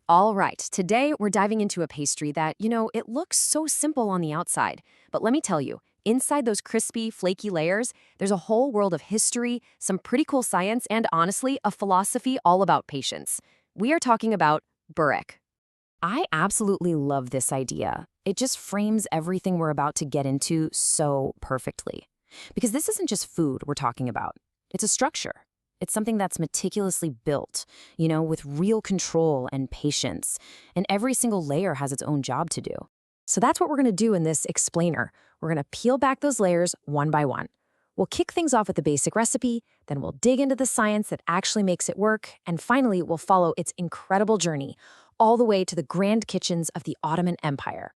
All right, today we're diving into a pastry that, it looks so simple on the outside. But let me tell you, inside those crispy, flaky layers, there's a whole world of history, some pretty cool science, and honestly, a philosophy all about patience. We are talking about börek. I absolutely love this idea. It just frames everything we're about to get into so perfectly. Because this isn't just food we're talking about, it's a structure. It's something that's meticulously built, with real control and patience. And every single layer has its own job to do. So that's what we're going to do in this explainer. We're going to peel back those layers one by one. We'll kick things off with the basic recipe, then we'll dig into the science that actually makes it work, and finally we'll follow its incredible journey all the way to the grand kitchens of the Ottoman Empire.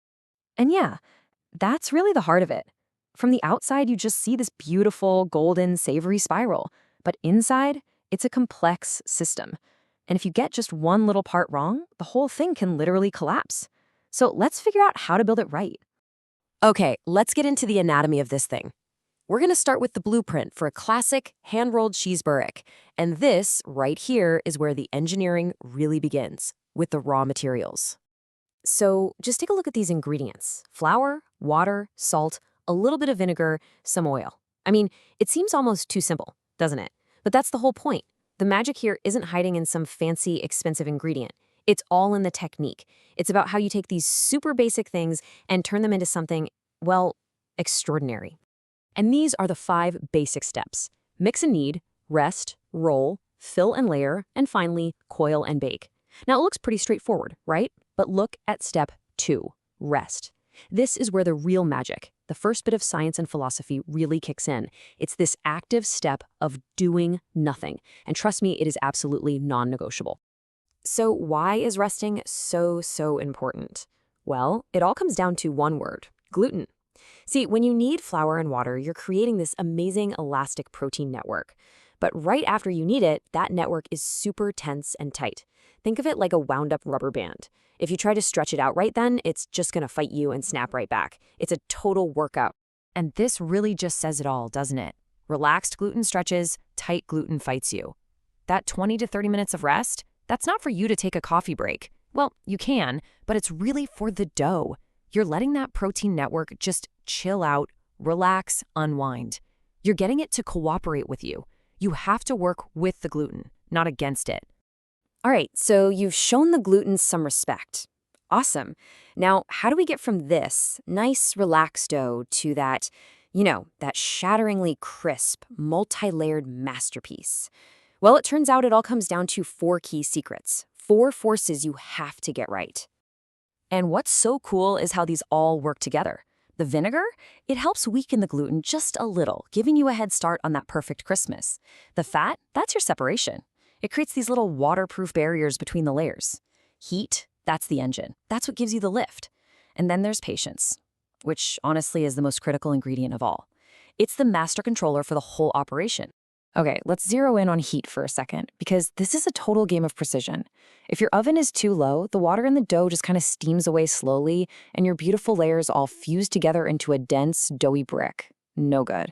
And yeah, that's really the heart of it. From the outside, you just see this beautiful, golden, savory spiral. But inside, it's a complex system. And if you get just one little part wrong, the whole thing can literally collapse. So let's figure out how to build it right. Okay, let's get into the anatomy of this thing. We're going to start with the blueprint for a classic hand-rolled cheese börek. And this, right here, is where the engineering really begins, with the raw materials. So just take a look at these ingredients: flour, water, salt, a little bit of vinegar, some oil. I mean, it seems almost too simple, doesn't it? But that's the whole point. The magic here isn't hiding in some fancy, expensive ingredient. It's all in the technique. It's about how you take these super basic things and turn them into something, well, extraordinary. And these are the 5 basic steps: mix and knead, rest, roll, fill and layer, and finally, coil and bake. Now, it looks pretty straightforward, right? But look at step 2, rest. This is where the real magic, the first bit of science and philosophy, really kicks in. It's this active step of doing nothing. And trust me, it is absolutely non-negotiable. So why is resting so important? Well, it all comes down to one word: gluten. See, when you knead flour and water, you're creating this amazing elastic protein network. But right after you knead it, that network is super tense and tight. Think of it like a wound-up rubber band. If you try to stretch it out right then, it's just going to fight you and snap right back. It's a total workout. And this really just says it all, doesn't it? Relaxed gluten stretches, tight gluten fights you. That 20 to 30 minutes of rest, that's not for you to take a coffee break. Well, you can, but it's really for the dough. You're letting that protein network just chill out, relax, unwind. You're getting it to cooperate with you. You have to work with the gluten, not against it. All right, so you've shown the gluten some respect. Awesome. Now, how do we get from this nice, relaxed dough to that, that shatteringly crisp, multi-layered masterpiece? Well, it turns out it all comes down to 4 key secrets, 4 forces you have to get right. And what's so cool is how these all work together. The vinegar, it helps weaken the gluten just a little, giving you a head start on that perfect crispness. The fat, that's your separation. It creates these little waterproof barriers between the layers. Heat, that's the engine. That's what gives you the lift. And then there's patience, which honestly is the most critical ingredient of all. It's the master controller for the whole operation. Okay, let's zero in on heat for a second, because this is a total game of precision. If your oven is too low, the water in the dough just kind of steams away slowly, and your beautiful layers all fuse together into a dense, doughy brick. No good.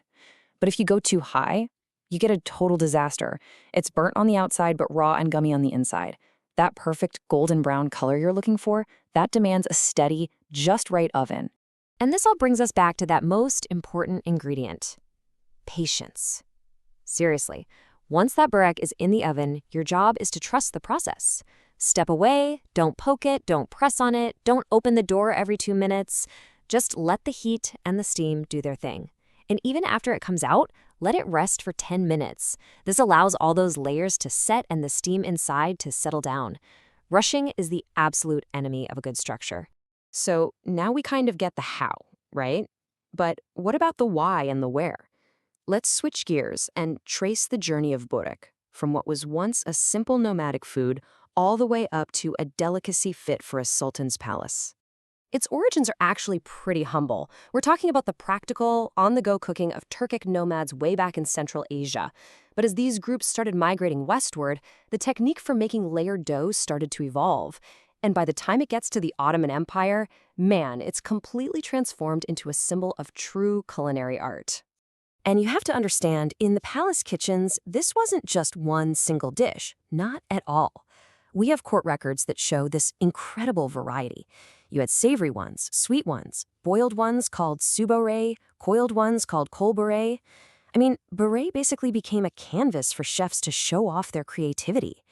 But if you go too high, you get a total disaster. It's burnt on the outside, but raw and gummy on the inside. That perfect golden brown color you're looking for, that demands a steady, just right oven. And this all brings us back to that most important ingredient: patience. Seriously, once that börek is in the oven, your job is to trust the process. Step away, don't poke it, don't press on it, don't open the door every 2 minutes. Just let the heat and the steam do their thing. And even after it comes out, let it rest for 10 minutes. This allows all those layers to set and the steam inside to settle down. Rushing is the absolute enemy of a good structure. So now we kind of get the how, right? But what about the why and the where? Let's switch gears and trace the journey of börek, from what was once a simple nomadic food all the way up to a delicacy fit for a sultan's palace. Its origins are actually pretty humble. We're talking about the practical, on-the-go cooking of Turkic nomads way back in Central Asia. But as these groups started migrating westward, the technique for making layered dough started to evolve. And by the time it gets to the Ottoman Empire, man, it's completely transformed into a symbol of true culinary art. And you have to understand, in the palace kitchens, this wasn't just one single dish. Not at all. We have court records that show this incredible variety. You had savory ones, sweet ones, boiled ones called börek, coiled ones called börek. I mean, beret basically became a canvas for chefs to show off their creativity.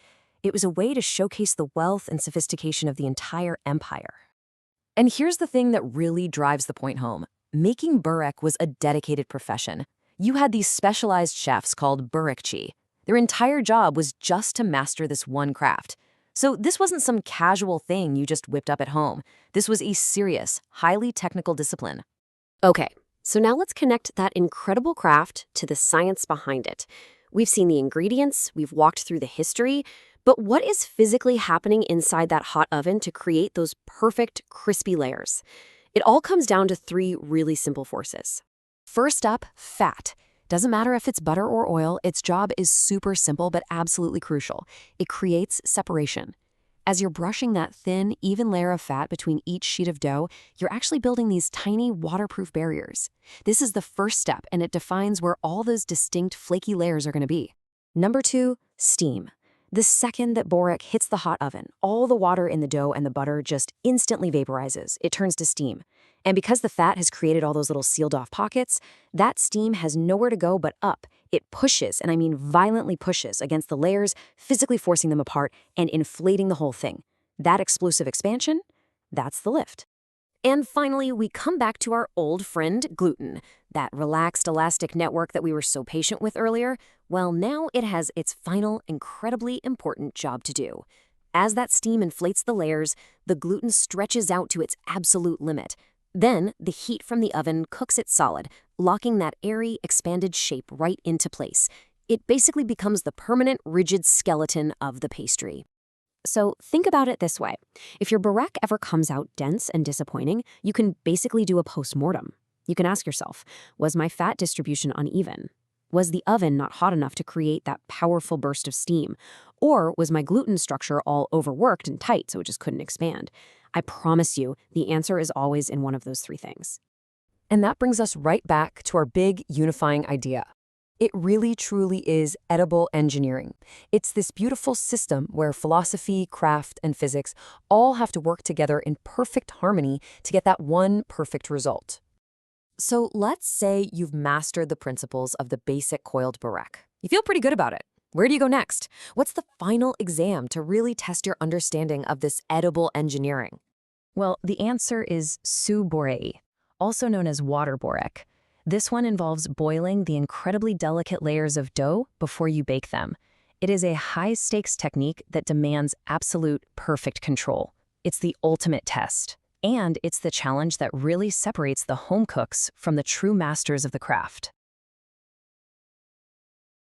It was a way to showcase the wealth and sophistication of the entire empire. And here's the thing that really drives the point home. Making börek was a dedicated profession. You had these specialized chefs called börekçi. Their entire job was just to master this one craft. So this wasn't some casual thing you just whipped up at home. This was a serious, highly technical discipline. Okay, so now let's connect that incredible craft to the science behind it. We've seen the ingredients, we've walked through the history, but what is physically happening inside that hot oven to create those perfect, crispy layers? It all comes down to three really simple forces. First up, fat. Doesn't matter if it's butter or oil, its job is super simple but absolutely crucial. It creates separation. As you're brushing that thin, even layer of fat between each sheet of dough, you're actually building these tiny waterproof barriers. This is the first step, and it defines where all those distinct flaky layers are going to be. Number 2, steam. The second that börek hits the hot oven, all the water in the dough and the butter just instantly vaporizes. It turns to steam. And because the fat has created all those little sealed-off pockets, that steam has nowhere to go but up. It pushes, and I mean violently pushes, against the layers, physically forcing them apart and inflating the whole thing. That explosive expansion, that's the lift. And finally, we come back to our old friend gluten, that relaxed elastic network that we were so patient with earlier. Well, now it has its final, incredibly important job to do. As that steam inflates the layers, the gluten stretches out to its absolute limit. Then, the heat from the oven cooks it solid, locking that airy, expanded shape right into place. It basically becomes the permanent, rigid skeleton of the pastry. So think about it this way. If your börek ever comes out dense and disappointing, you can basically do a post-mortem. You can ask yourself, was my fat distribution uneven? Was the oven not hot enough to create that powerful burst of steam? Or was my gluten structure all overworked and tight so it just couldn't expand? I promise you, the answer is always in one of those three things. And that brings us right back to our big unifying idea. It really, truly is edible engineering. It's this beautiful system where philosophy, craft, and physics all have to work together in perfect harmony to get that one perfect result. So let's say you've mastered the principles of the basic coiled börek. You feel pretty good about it. Where do you go next? What's the final exam to really test your understanding of this edible engineering? Well, the answer is börek, also known as water börek. This one involves boiling the incredibly delicate layers of dough before you bake them. It is a high-stakes technique that demands absolute perfect control. It's the ultimate test, and it's the challenge that really separates the home cooks from the true masters of the craft.